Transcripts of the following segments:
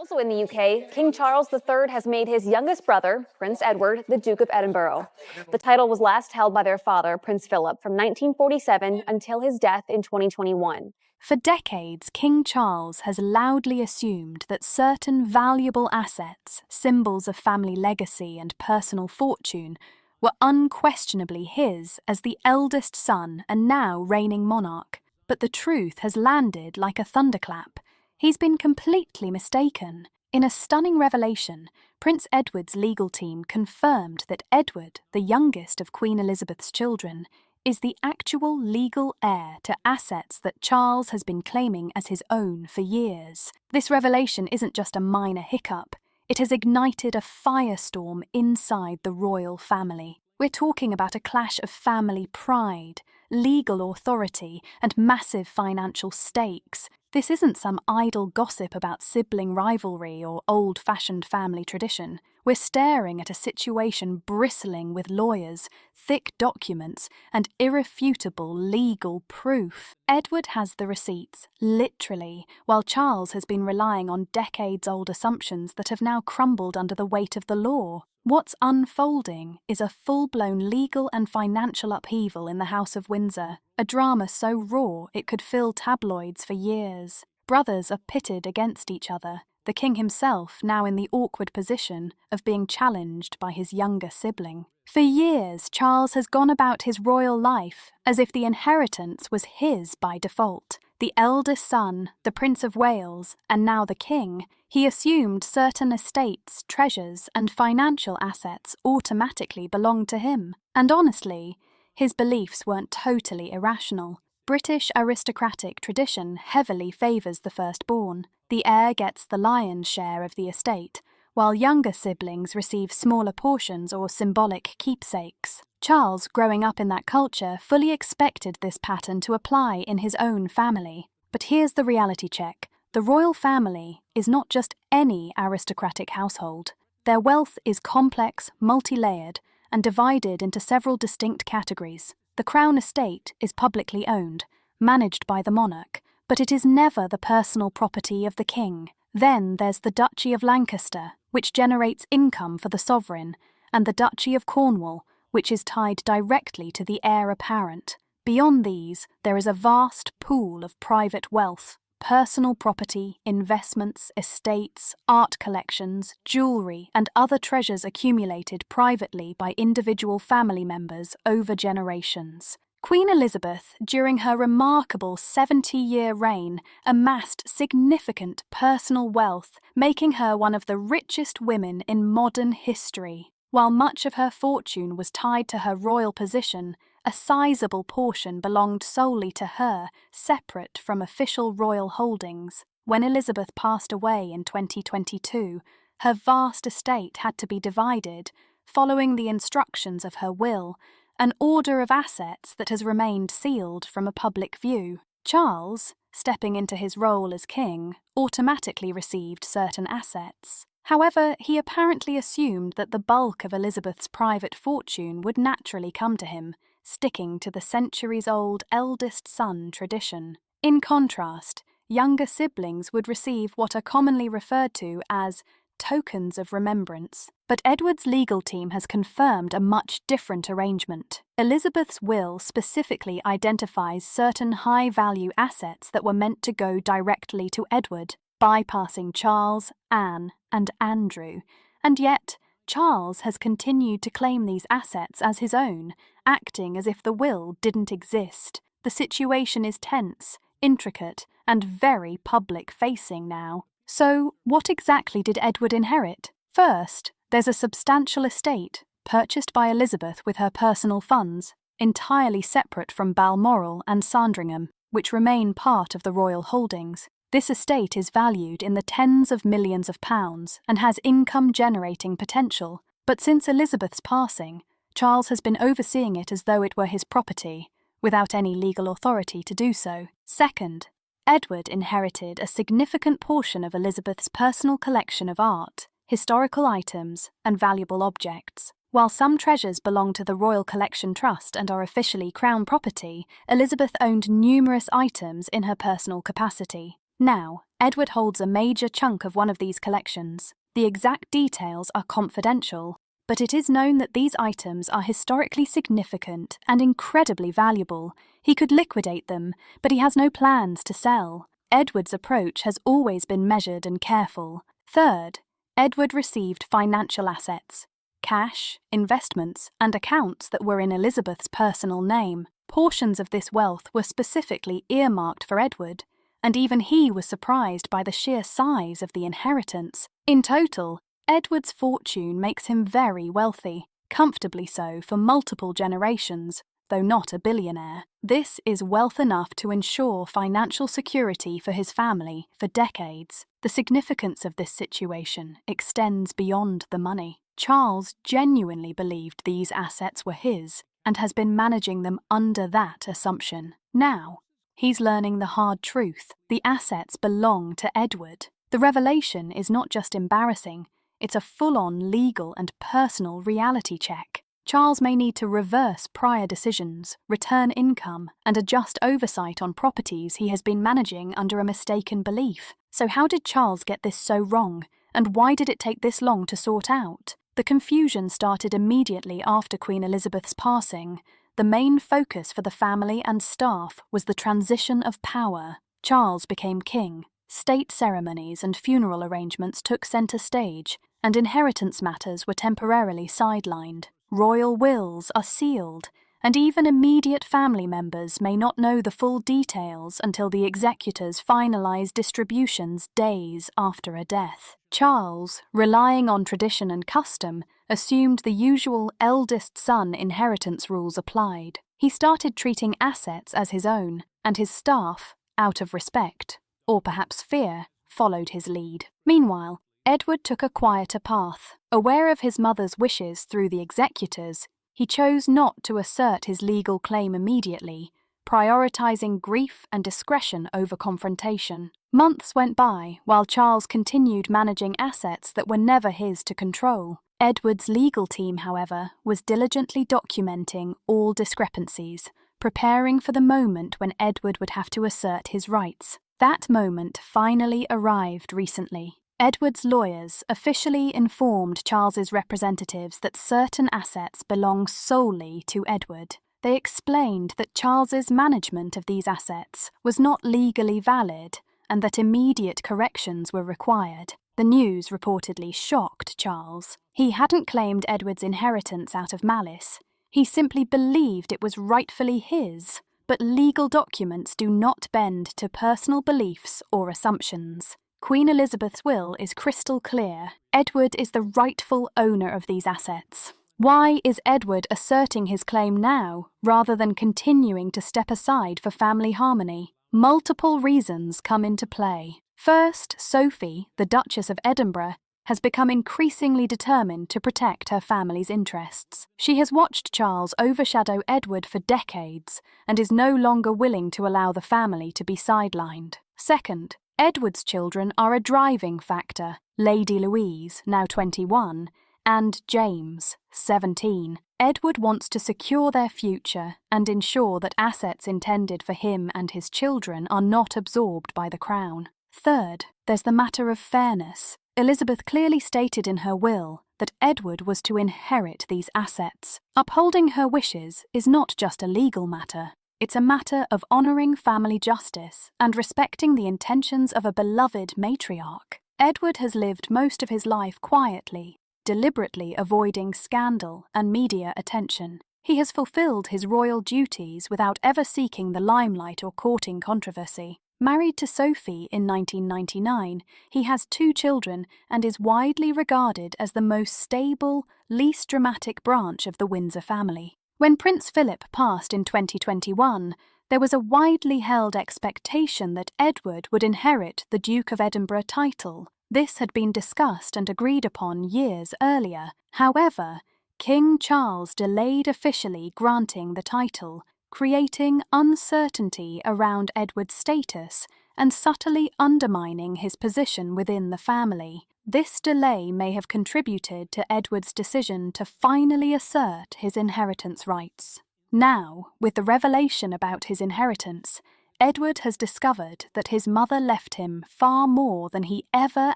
Also in the UK, King Charles III has made his youngest brother, Prince Edward, the Duke of Edinburgh. The title was last held by their father, Prince Philip, from 1947 until his death in 2021. For decades, King Charles has loudly assumed that certain valuable assets, symbols of family legacy and personal fortune, were unquestionably his as the eldest son and now reigning monarch. But the truth has landed like a thunderclap. He's been completely mistaken. In a stunning revelation, Prince Edward's legal team confirmed that Edward, the youngest of Queen Elizabeth's children, is the actual legal heir to assets that Charles has been claiming as his own for years. This revelation isn't just a minor hiccup. It has ignited a firestorm inside the royal family. We're talking about a clash of family pride, legal authority, and massive financial stakes. This isn't some idle gossip about sibling rivalry or old-fashioned family tradition. We're staring at a situation bristling with lawyers, thick documents, and irrefutable legal proof. Edward has the receipts, literally, while Charles has been relying on decades-old assumptions that have now crumbled under the weight of the law. What's unfolding is a full-blown legal and financial upheaval in the House of Windsor, a drama so raw it could fill tabloids for years. Brothers are pitted against each other, the king himself now in the awkward position of being challenged by his younger sibling. For years, Charles has gone about his royal life as if the inheritance was his by default. The eldest son, the Prince of Wales, and now the king, he assumed certain estates, treasures, and financial assets automatically belonged to him. And honestly, his beliefs weren't totally irrational. British aristocratic tradition heavily favours the firstborn. The heir gets the lion's share of the estate, while younger siblings receive smaller portions or symbolic keepsakes. Charles, growing up in that culture, fully expected this pattern to apply in his own family. But here's the reality check. The royal family is not just any aristocratic household. Their wealth is complex, multi-layered, and divided into several distinct categories. The crown estate is publicly owned, managed by the monarch, but it is never the personal property of the king. Then there's the Duchy of Lancaster, which generates income for the sovereign, and the Duchy of Cornwall, which is tied directly to the heir apparent. Beyond these, there is a vast pool of private wealth, personal property, investments, estates, art collections, jewellery, and other treasures accumulated privately by individual family members over generations. Queen Elizabeth, during her remarkable 70-year reign, amassed significant personal wealth, making her one of the richest women in modern history. While much of her fortune was tied to her royal position, a sizable portion belonged solely to her, separate from official royal holdings. When Elizabeth passed away in 2022, her vast estate had to be divided, following the instructions of her will, an order of assets that has remained sealed from a public view. Charles, stepping into his role as king, automatically received certain assets. However, he apparently assumed that the bulk of Elizabeth's private fortune would naturally come to him, sticking to the centuries-old eldest son tradition. In contrast, younger siblings would receive what are commonly referred to as tokens of remembrance. But Edward's legal team has confirmed a much different arrangement. Elizabeth's will specifically identifies certain high-value assets that were meant to go directly to Edward, bypassing Charles, Anne, and Andrew. And yet, Charles has continued to claim these assets as his own, acting as if the will didn't exist. The situation is tense, intricate, and very public-facing now. So, what exactly did Edward inherit? First, there's a substantial estate, purchased by Elizabeth with her personal funds, entirely separate from Balmoral and Sandringham, which remain part of the royal holdings. This estate is valued in the tens of millions of pounds and has income-generating potential, but since Elizabeth's passing, Charles has been overseeing it as though it were his property, without any legal authority to do so. Second, Edward inherited a significant portion of Elizabeth's personal collection of art, historical items, and valuable objects. While some treasures belong to the Royal Collection Trust and are officially Crown property, Elizabeth owned numerous items in her personal capacity. Now, Edward holds a major chunk of one of these collections. The exact details are confidential, but it is known that these items are historically significant and incredibly valuable. He could liquidate them, but he has no plans to sell. Edward's approach has always been measured and careful. Third, Edward received financial assets, cash, investments, and accounts that were in Elizabeth's personal name. Portions of this wealth were specifically earmarked for Edward, and even he was surprised by the sheer size of the inheritance. In total, Edward's fortune makes him very wealthy, comfortably so for multiple generations, though not a billionaire. This is wealth enough to ensure financial security for his family for decades. The significance of this situation extends beyond the money. Charles genuinely believed these assets were his and has been managing them under that assumption. Now, he's learning the hard truth. The assets belong to Edward. The revelation is not just embarrassing, it's a full-on legal and personal reality check. Charles may need to reverse prior decisions, return income, and adjust oversight on properties he has been managing under a mistaken belief. So how did Charles get this so wrong, and why did it take this long to sort out? The confusion started immediately after Queen Elizabeth's passing. The main focus for the family and staff was the transition of power. Charles became king. State ceremonies and funeral arrangements took centre stage, and inheritance matters were temporarily sidelined. Royal wills are sealed, and even immediate family members may not know the full details until the executors finalise distributions days after a death. Charles, relying on tradition and custom, assumed the usual eldest son inheritance rules applied. He started treating assets as his own, and his staff, out of respect, or perhaps fear, followed his lead. Meanwhile, Edward took a quieter path. Aware of his mother's wishes through the executors, he chose not to assert his legal claim immediately, prioritising grief and discretion over confrontation. Months went by while Charles continued managing assets that were never his to control. Edward's legal team, however, was diligently documenting all discrepancies, preparing for the moment when Edward would have to assert his rights. That moment finally arrived recently. Edward's lawyers officially informed Charles's representatives that certain assets belong solely to Edward. They explained that Charles's management of these assets was not legally valid and that immediate corrections were required. The news reportedly shocked Charles. He hadn't claimed Edward's inheritance out of malice. He simply believed it was rightfully his. But legal documents do not bend to personal beliefs or assumptions. Queen Elizabeth's will is crystal clear. Edward is the rightful owner of these assets. Why is Edward asserting his claim now, rather than continuing to step aside for family harmony? Multiple reasons come into play. First, Sophie, the Duchess of Edinburgh, has become increasingly determined to protect her family's interests. She has watched Charles overshadow Edward for decades and is no longer willing to allow the family to be sidelined. Second, Edward's children are a driving factor. Lady Louise, now 21, and James, 17. Edward wants to secure their future and ensure that assets intended for him and his children are not absorbed by the crown. Third, there's the matter of fairness. Elizabeth clearly stated in her will that Edward was to inherit these assets. Upholding her wishes is not just a legal matter. It's a matter of honouring family justice and respecting the intentions of a beloved matriarch. Edward has lived most of his life quietly, deliberately avoiding scandal and media attention. He has fulfilled his royal duties without ever seeking the limelight or courting controversy. Married to Sophie in 1999, he has 2 children and is widely regarded as the most stable, least dramatic branch of the Windsor family. When Prince Philip passed in 2021, there was a widely held expectation that Edward would inherit the Duke of Edinburgh title. This had been discussed and agreed upon years earlier. However, King Charles delayed officially granting the title, creating uncertainty around Edward's status and subtly undermining his position within the family. This delay may have contributed to Edward's decision to finally assert his inheritance rights. Now, with the revelation about his inheritance, Edward has discovered that his mother left him far more than he ever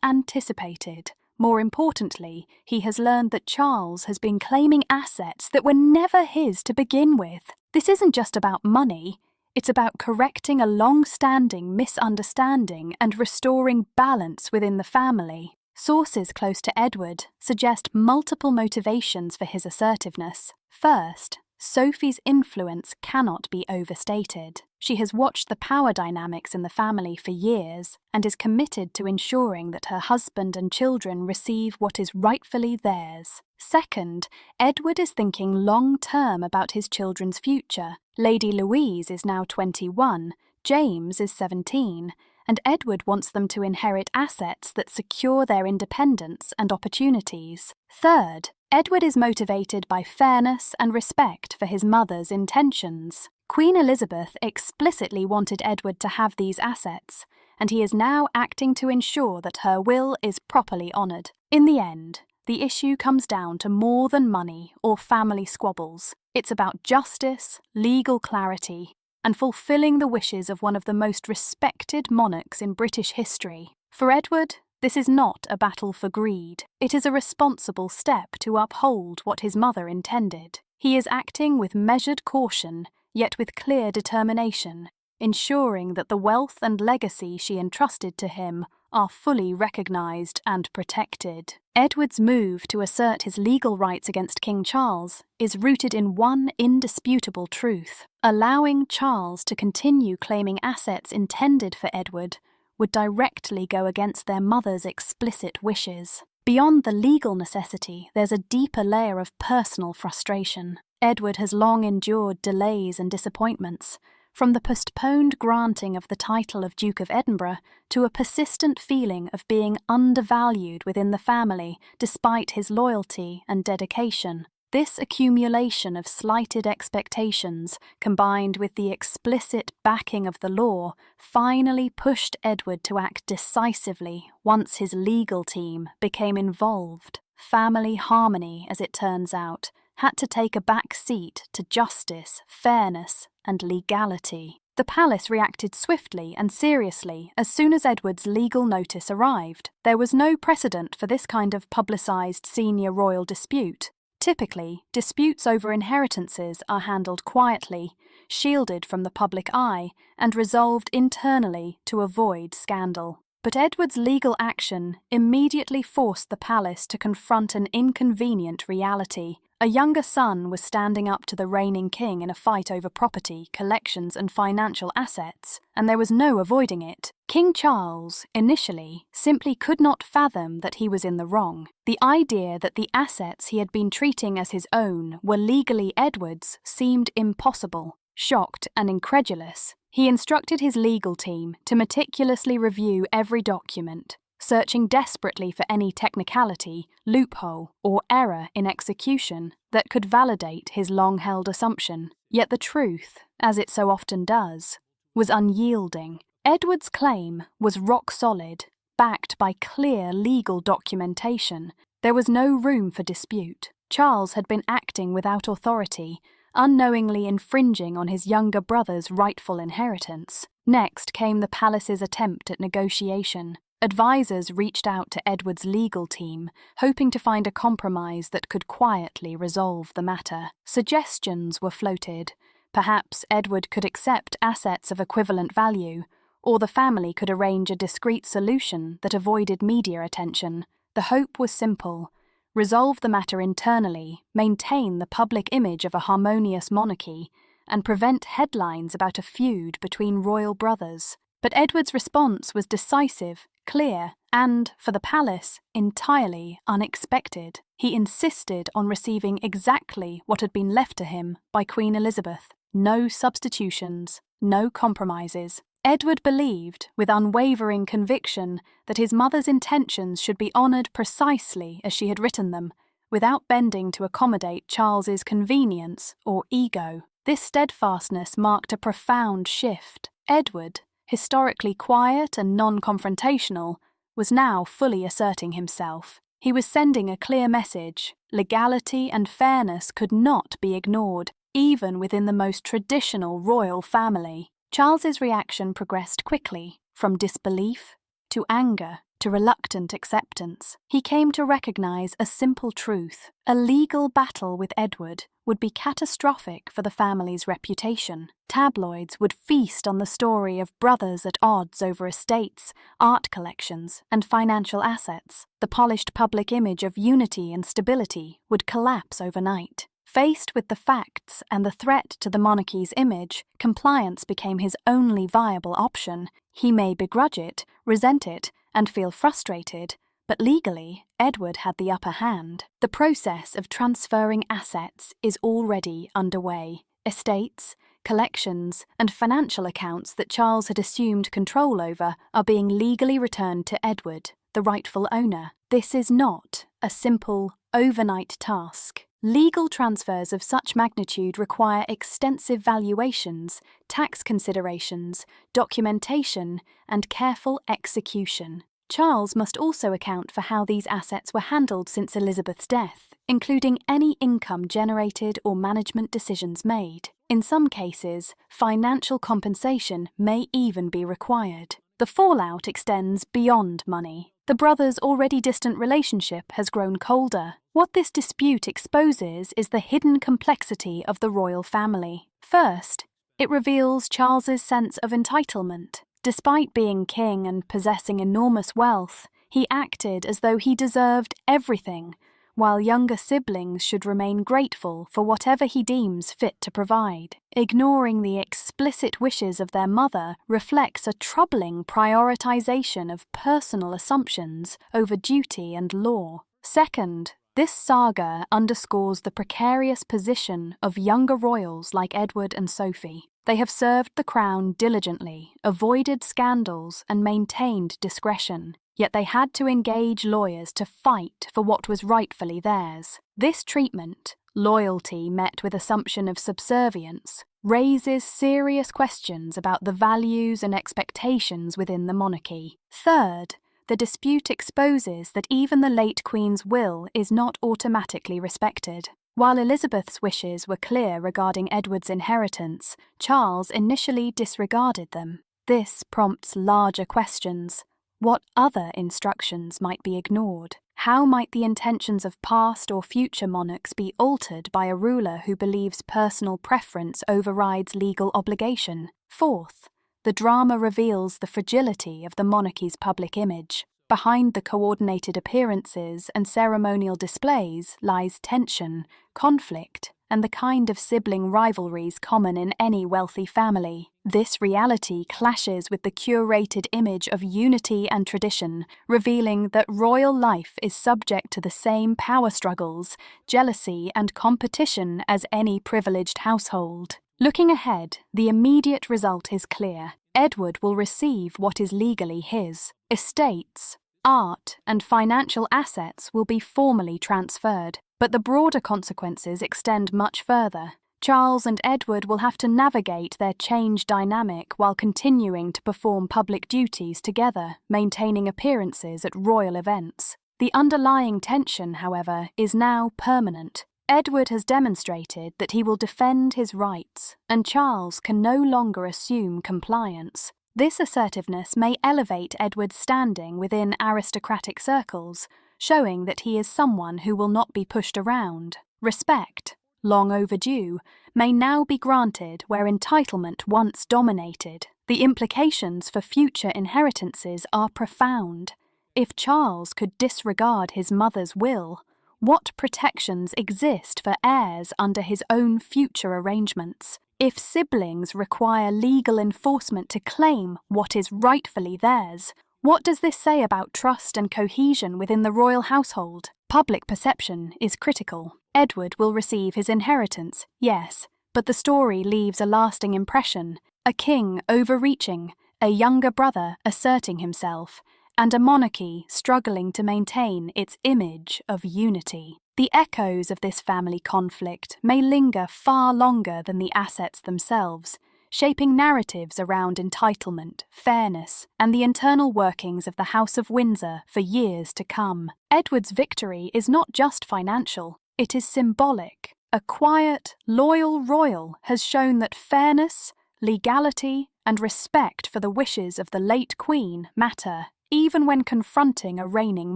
anticipated. More importantly, he has learned that Charles has been claiming assets that were never his to begin with. This isn't just about money, it's about correcting a long-standing misunderstanding and restoring balance within the family. Sources close to Edward suggest multiple motivations for his assertiveness. First, Sophie's influence cannot be overstated. She has watched the power dynamics in the family for years and is committed to ensuring that her husband and children receive what is rightfully theirs. Second, Edward is thinking long-term about his children's future. Lady Louise is now 21, James is 17, and Edward wants them to inherit assets that secure their independence and opportunities. Third, Edward is motivated by fairness and respect for his mother's intentions. Queen Elizabeth explicitly wanted Edward to have these assets, and he is now acting to ensure that her will is properly honoured. In the end, the issue comes down to more than money or family squabbles. It's about justice, legal clarity, and fulfilling the wishes of one of the most respected monarchs in British history. For Edward, this is not a battle for greed. It is a responsible step to uphold what his mother intended. He is acting with measured caution, yet with clear determination, ensuring that the wealth and legacy she entrusted to him are fully recognised and protected. Edward's move to assert his legal rights against King Charles is rooted in one indisputable truth. Allowing Charles to continue claiming assets intended for Edward would directly go against their mother's explicit wishes. Beyond the legal necessity, there's a deeper layer of personal frustration. Edward has long endured delays and disappointments, from the postponed granting of the title of Duke of Edinburgh to a persistent feeling of being undervalued within the family despite his loyalty and dedication. This accumulation of slighted expectations, combined with the explicit backing of the law, finally pushed Edward to act decisively once his legal team became involved. Family harmony, as it turns out, had to take a back seat to justice, fairness, and legality. The palace reacted swiftly and seriously as soon as Edward's legal notice arrived. There was no precedent for this kind of publicised senior royal dispute. Typically, disputes over inheritances are handled quietly, shielded from the public eye, and resolved internally to avoid scandal. But Edward's legal action immediately forced the palace to confront an inconvenient reality. A younger son was standing up to the reigning king in a fight over property, collections, and financial assets, and there was no avoiding it. King Charles, initially, simply could not fathom that he was in the wrong. The idea that the assets he had been treating as his own were legally Edward's seemed impossible. Shocked and incredulous, he instructed his legal team to meticulously review every document, searching desperately for any technicality, loophole, or error in execution that could validate his long-held assumption. Yet the truth, as it so often does, was unyielding. Edward's claim was rock solid, backed by clear legal documentation. There was no room for dispute. Charles had been acting without authority, unknowingly infringing on his younger brother's rightful inheritance. Next came the palace's attempt at negotiation. Advisors reached out to Edward's legal team, hoping to find a compromise that could quietly resolve the matter. Suggestions were floated. Perhaps Edward could accept assets of equivalent value, or the family could arrange a discreet solution that avoided media attention. The hope was simple: resolve the matter internally, maintain the public image of a harmonious monarchy, and prevent headlines about a feud between royal brothers. But Edward's response was decisive, clear, and, for the palace, entirely unexpected. He insisted on receiving exactly what had been left to him by Queen Elizabeth. No substitutions, no compromises. Edward believed, with unwavering conviction, that his mother's intentions should be honoured precisely as she had written them, without bending to accommodate Charles's convenience or ego. This steadfastness marked a profound shift. Edward, historically quiet and non-confrontational, was now fully asserting himself. He was sending a clear message: legality and fairness could not be ignored, even within the most traditional royal family. Charles's reaction progressed quickly, from disbelief to anger to reluctant acceptance. He came to recognize a simple truth: a legal battle with Edward would be catastrophic for the family's reputation. Tabloids would feast on the story of brothers at odds over estates, art collections, and financial assets. The polished public image of unity and stability would collapse overnight. Faced with the facts and the threat to the monarchy's image, compliance became his only viable option. He may begrudge it, resent it, and feel frustrated, but legally, Edward had the upper hand. The process of transferring assets is already underway. Estates, collections, and financial accounts that Charles had assumed control over are being legally returned to Edward, the rightful owner. This is not a simple, overnight task. Legal transfers of such magnitude require extensive valuations, tax considerations, documentation, and careful execution. Charles must also account for how these assets were handled since Elizabeth's death, including any income generated or management decisions made. In some cases, financial compensation may even be required. The fallout extends beyond money. The brothers' already distant relationship has grown colder. What this dispute exposes is the hidden complexity of the royal family. First, it reveals Charles's sense of entitlement. Despite being king and possessing enormous wealth, he acted as though he deserved everything, while younger siblings should remain grateful for whatever he deems fit to provide. Ignoring the explicit wishes of their mother reflects a troubling prioritization of personal assumptions over duty and law. Second, this saga underscores the precarious position of younger royals like Edward and Sophie. They have served the crown diligently, avoided scandals, and maintained discretion. Yet they had to engage lawyers to fight for what was rightfully theirs. This treatment, loyalty met with assumption of subservience, raises serious questions about the values and expectations within the monarchy. Third, the dispute exposes that even the late Queen's will is not automatically respected. While Elizabeth's wishes were clear regarding Edward's inheritance, Charles initially disregarded them. This prompts larger questions. What other instructions might be ignored? How might the intentions of past or future monarchs be altered by a ruler who believes personal preference overrides legal obligation? Fourth, the drama reveals the fragility of the monarchy's public image. Behind the coordinated appearances and ceremonial displays lies tension, conflict, and the kind of sibling rivalries common in any wealthy family. This reality clashes with the curated image of unity and tradition, revealing that royal life is subject to the same power struggles, jealousy, and competition as any privileged household. Looking ahead, the immediate result is clear. Edward will receive what is legally his. Estates, art, and financial assets will be formally transferred, but the broader consequences extend much further. Charles and Edward will have to navigate their changed dynamic while continuing to perform public duties together, maintaining appearances at royal events. The underlying tension, however, is now permanent. Edward has demonstrated that he will defend his rights, and Charles can no longer assume compliance. This assertiveness may elevate Edward's standing within aristocratic circles, showing that he is someone who will not be pushed around. Respect, long overdue, may now be granted where entitlement once dominated. The implications for future inheritances are profound. If Charles could disregard his mother's will, what protections exist for heirs under his own future arrangements? If siblings require legal enforcement to claim what is rightfully theirs, what does this say about trust and cohesion within the royal household? Public perception is critical. Edward will receive his inheritance, yes, but the story leaves a lasting impression. A king overreaching, a younger brother asserting himself, and a monarchy struggling to maintain its image of unity. The echoes of this family conflict may linger far longer than the assets themselves, shaping narratives around entitlement, fairness, and the internal workings of the House of Windsor for years to come. Edward's victory is not just financial, it is symbolic. A quiet, loyal royal has shown that fairness, legality, and respect for the wishes of the late Queen matter, even when confronting a reigning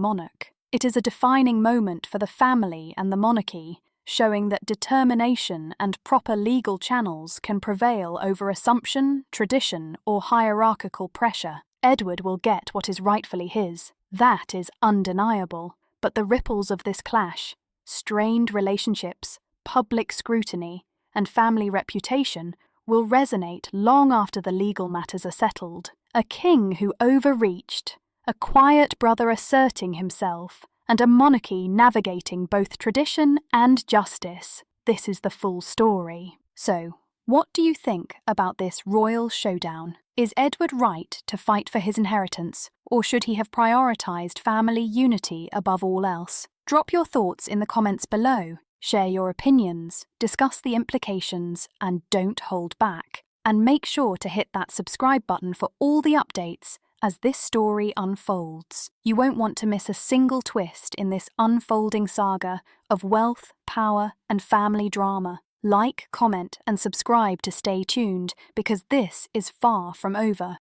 monarch. It is a defining moment for the family and the monarchy, showing that determination and proper legal channels can prevail over assumption, tradition, or hierarchical pressure. Edward will get what is rightfully his. That is undeniable. But the ripples of this clash, strained relationships, public scrutiny, and family reputation will resonate long after the legal matters are settled. A king who overreached, a quiet brother asserting himself, and a monarchy navigating both tradition and justice. This is the full story. So, what do you think about this royal showdown? Is Edward right to fight for his inheritance, or should he have prioritised family unity above all else? Drop your thoughts in the comments below, share your opinions, discuss the implications, and don't hold back. And make sure to hit that subscribe button for all the updates as this story unfolds. You won't want to miss a single twist in this unfolding saga of wealth, power, and family drama. Like, comment, and subscribe to stay tuned, because this is far from over.